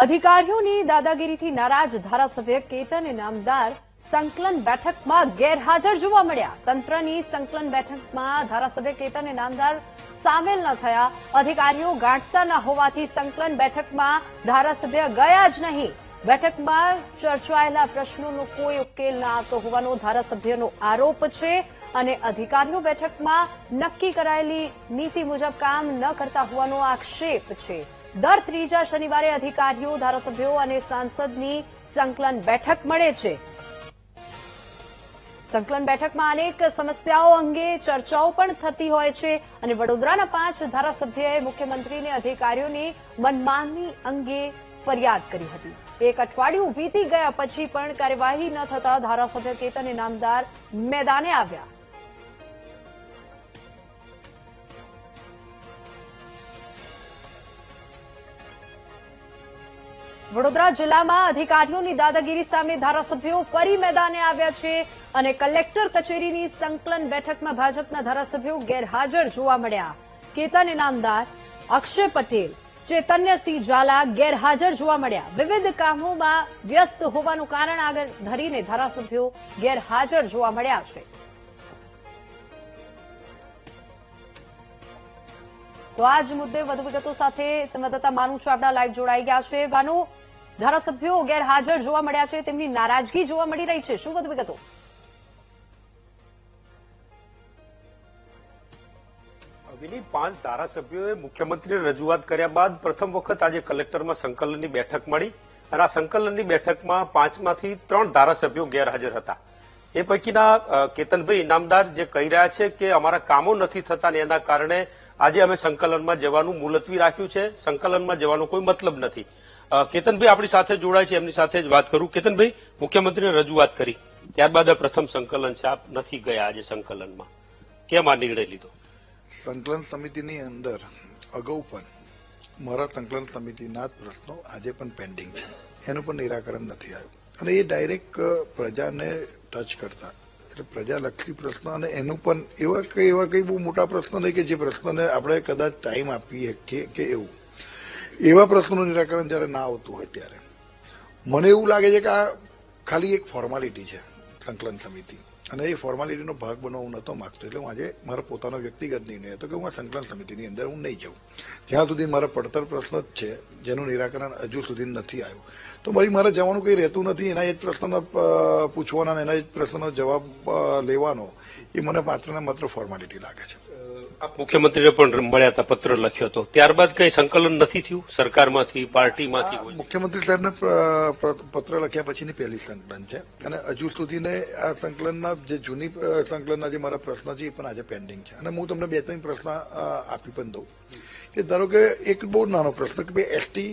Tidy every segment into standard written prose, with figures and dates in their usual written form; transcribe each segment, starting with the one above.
અધિકારીઓની દાદાગીરીથી નારાજ ધારાસભ્ય કેતન ઇનામદાર સંકલન બેઠકમાં ગેરહાજર જોવા મળ્યા. તંત્રની સંકલન બેઠકમાં ધારાસભ્ય કેતન ઇનામદાર સામેલ ન થયા. અધિકારીઓ ગાંઠતા ન હોવાથી સંકલન બેઠકમાં ધારાસભ્ય ગયા જ નહીં. બેઠકમાં ચર્ચાયેલા પ્રશ્નોનો કોઈ ઉકેલ ન આવતો હોવાનો ધારાસભ્યનો આરોપ છે અને અધિકારીઓ બેઠકમાં નક્કી કરાયેલી નીતિ મુજબ કામ ન કરતા હોવાનો આક્ષેપ છે. દર ત્રીજા શનિવારે અધિકારીઓ, ધારાસભ્યો અને સાંસદની સંકલન બેઠક મળે છે. સંકલન બેઠકમાં અનેક સમસ્યાઓ અંગે ચર્ચાઓ પણ થતી હોય છે અને વડોદરાના 5 ધારાસભ્યોએ મુખ્યમંત્રીને અધિકારીઓની મનમાની અંગે ફરિયાદ કરી હતી. એક અઠવાડિયું વીતી ગયા પછી પણ કાર્યવાહી ન થતા ધારાસભ્ય કેતન ઇનામદાર મેદાને આવ્યા. વડોદરા જિલ્લામાં અધિકારીઓની દાદાગીરી સામે ધારાસભ્યો ફરી મેદાને આવ્યા છે અને કલેક્ટર કચેરીની સંકલન બેઠકમાં ભાજપના ધારાસભ્યો ગેરહાજર જોવા મળ્યા. કેતન ઇનામદાર, અક્ષય પટેલ, ચૈતન્યસિંહ ઝાલા ગેરહાજર જોવા મળ્યા. વિવિધ કામોમાં વ્યસ્ત હોવાનું કારણ આગળ ધરીને ધારાસભ્યો ગેરહાજર જોવા મળ્યા છે. તો આ જ મુદ્દે વધુ વિગતો સાથે સંવાદદાતા માનુ ચાવડા લાઈવ જોડાઈ ગયા છે. માનુ, ધારાસભ્યો ગેરહાજર જોવા મળ્યા છે, તેમની નારાજગી જોવા મળી રહી છે, શું વધુ વિગતો? વિની 5 ધારાસભ્યોએ મુખ્યમંત્રીને રજૂઆત કર્યા બાદ પ્રથમ વખત આજે કલેક્ટરમાં સંકલનની બેઠક મળી અને આ સંકલનની બેઠકમાં 5માંથી 3 ધારાસભ્યો ગેરહાજર હતા. એ પૈકીના કેતનભાઈ ઇનામદાર જે કહી રહ્યા છે કે અમારા કામો નથી થતા ને એના કારણે આજે અમે સંકલનમાં જવાનું મુલતવી રાખ્યું છે, સંકલનમાં જવાનો કોઈ મતલબ નથી. કેતનભાઈ આપણી સાથે જોડાય છે, એમની સાથે જ વાત કરું. કેતનભાઈ, મુખ્યમંત્રીને રજૂઆત કરી ત્યારબાદ આ પ્રથમ સંકલન છે, આપ નથી ગયા આજે સંકલનમાં, કેમ આ નિર્ણય લીધો? સંકલન સમિતિની અંદર અગાઉ પણ મારા સંકલન સમિતિના જ પ્રશ્નો આજે પણ પેન્ડિંગ છે, એનું પણ નિરાકરણ નથી આવ્યું અને એ ડાયરેક્ટ પ્રજાને ટચ કરતા, એટલે પ્રજાલક્ષી પ્રશ્નો અને એનું પણ એવા કઈ બહુ મોટા પ્રશ્નો નહીં કે જે પ્રશ્નોને આપણે કદાચ ટાઈમ આપી શકીએ કે એવું એવા પ્રશ્નોનું નિરાકરણ જ્યારે ના આવતું હોય ત્યારે મને એવું લાગે છે કે આ ખાલી એક ફોર્માલિટી છે સંકલન સમિતિ અને એ ફોર્માલિટીનો ભાગ બનવા હું નહોતો માંગતો. એટલે હું આજે મારો પોતાનો વ્યક્તિગત નિર્ણય હતો કે હું આ સંકલન સમિતિની અંદર હું નહીં જાઉં. ત્યાં સુધી મારા પડતર પ્રશ્ન જ છે જેનું નિરાકરણ હજુ સુધી નથી આવ્યું. તો મારે જવાનું કંઈ રહેતું નથી. એના જ પ્રશ્નનો પૂછવાના અને એના જ પ્રશ્નનો જવાબ લેવાનો એ મને માત્ર ને માત્ર ફોર્માલિટી લાગે છે. આપ મુખ્યમંત્રીને પણ મળ્યા હતા, પત્ર લખ્યો હતો, ત્યારબાદ કઈ સંકલન નથી થયું સરકારમાંથી, પાર્ટીમાંથી? મુખ્યમંત્રી સાહેબને પત્ર લખ્યા પછીની પહેલી સંકલન છે અને હજુ સુધીને આ સંકલનના જે જૂની સંકલનના જે મારા પ્રશ્નો છે એ પણ આજે પેન્ડિંગ છે. અને હું તમને 2-3 પ્રશ્ન આપી પણ દઉં કે ધારો કે એક બહુ નાનો પ્રશ્ન કે ભાઈ એસટી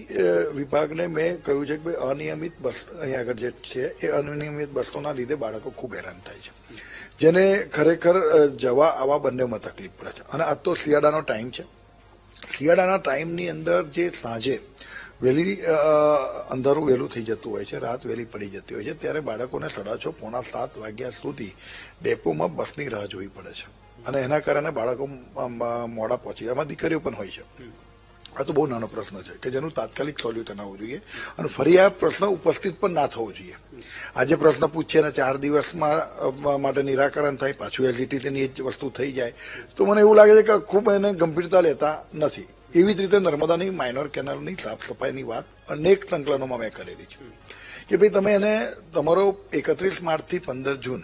વિભાગને મેં કહ્યું છે કે ભાઈ અનિયમિત બસ અહીંયા આગળ જે છે એ અનિયમિત બસોના લીધે બાળકો ખૂબ હેરાન થાય છે, જેને ખરેખર જવા આવવા બંનેમાં તકલીફ પડે છે. અને આ તો શિયાળાનો ટાઈમ છે. શિયાળાના ટાઈમની અંદર જે સાંજે વહેલી અંધારું વહેલું થઈ જતું હોય છે, રાત વહેલી પડી જતી હોય છે, ત્યારે બાળકોને 6:30 પોણા 7 વાગ્યા સુધી ડેપોમાં બસની રાહ જોવી પડે છે અને એના કારણે બાળકો મોડા પહોંચી, એમાં દીકરીઓ પણ હોય છે. આ તો બહુ નાનો પ્રશ્ન છે કે જેનું તાત્કાલિક સોલ્યુશન આવવું જોઈએ અને ફરી આ પ્રશ્ન ઉપસ્થિત પણ ના થવો જોઈએ. આજે પ્રશ્ન પૂછીએ અને 4 દિવસમાં માટે નિરાકરણ થાય, પાછું એલજીટીની એ જ વસ્તુ થઈ જાય તો મને એવું લાગે છે કે ખૂબ એને ગંભીરતા લેતા નથી. એવી જ રીતે નર્મદાની માઇનોર કેનાલની સાફ સફાઈની વાત અનેક સંકલનોમાં મેં કરેલી છે કે ભાઈ તમે એને તમારો 31 માર્ચથી 15 જૂન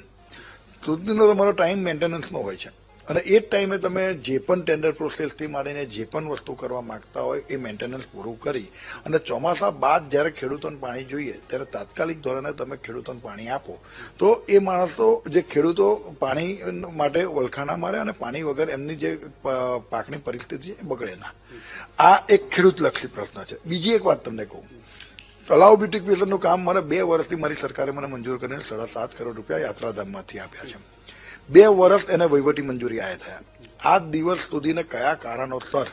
સુધીનો તમારો ટાઈમ મેન્ટેનન્સનો હોય છે અને એ જ ટાઈમે તમે જે પણ ટેન્ડર પ્રોસેસથી માંડીને જે પણ વસ્તુ કરવા માંગતા હોય એ મેન્ટેનન્સ પૂરું કરી અને ચોમાસા બાદ જ્યારે ખેડૂતોને પાણી જોઈએ ત્યારે તાત્કાલિક ધોરણે તમે ખેડૂતોને પાણી આપો તો એ માણસો જે ખેડૂતો પાણી માટે વલખાણા મારે અને પાણી વગર એમની જે પાકની પરિસ્થિતિ છે એ બગડે ના. આ એક ખેડૂતલક્ષી પ્રશ્ન છે. બીજી એક વાત તમને કહું, તળાવ બ્યુટિફિકેશનનું કામ મારે 2 વર્ષથી મારી સરકારે મને મંજૂર કરીને 7.5 કરોડ રૂપિયા યાત્રાધામમાંથી આપ્યા છે. 2 વર્ષ એને વહીવટી મંજૂરી આયા થયા. આ દિવસ સુધીને કયા કારણોસર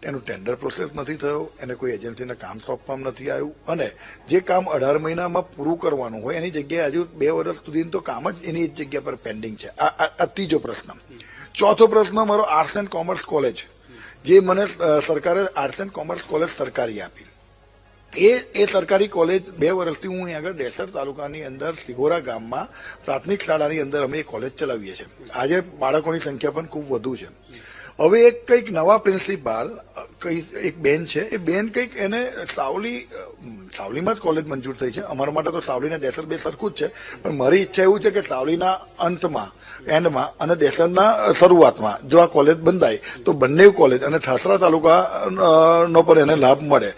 એનું ટેન્ડર પ્રોસેસ નથી થયો, એને કોઈ એજન્સીને કામ સોંપવામાં નથી આવ્યું અને જે કામ 18 મહિનામાં પૂરું કરવાનું હોય એની જગ્યાએ હજુ 2 વર્ષ સુધીનું તો કામ જ એની જગ્યા પર પેન્ડિંગ છે. આ ત્રીજો પ્રશ્ન. ચોથો પ્રશ્ન મારો આર્ટ્સ એન્ડ કોમર્સ કોલેજ, જે મને સરકારે આર્ટ્સ એન્ડ કોમર્સ કોલેજ સરકારી આપી એ સરકારી કોલેજ 2 વર્ષથી હું અહીં આગળ ડેસર તાલુકાની અંદર સિહોરા ગામમાં પ્રાથમિક શાળાની અંદર અમે એ કોલેજ ચલાવીએ છીએ. આજે બાળકોની સંખ્યા પણ ખૂબ વધુ છે. હવે એક કંઈક નવા પ્રિન્સિપાલ એક બેન છે, એ બેન કંઈક એને સાવલીમાં જ કોલેજ મંજૂર થઈ છે. અમારા માટે તો સાવલી ને ડેસર બે સરખું જ છે, પણ મારી ઈચ્છા એવું છે કે સાવલીના એન્ડમાં અને ડેસરના શરૂઆતમાં જો આ કોલેજ બંધાય તો બંને કોલેજ અને ઠાસરા તાલુકા નો પણ એને લાભ મળે.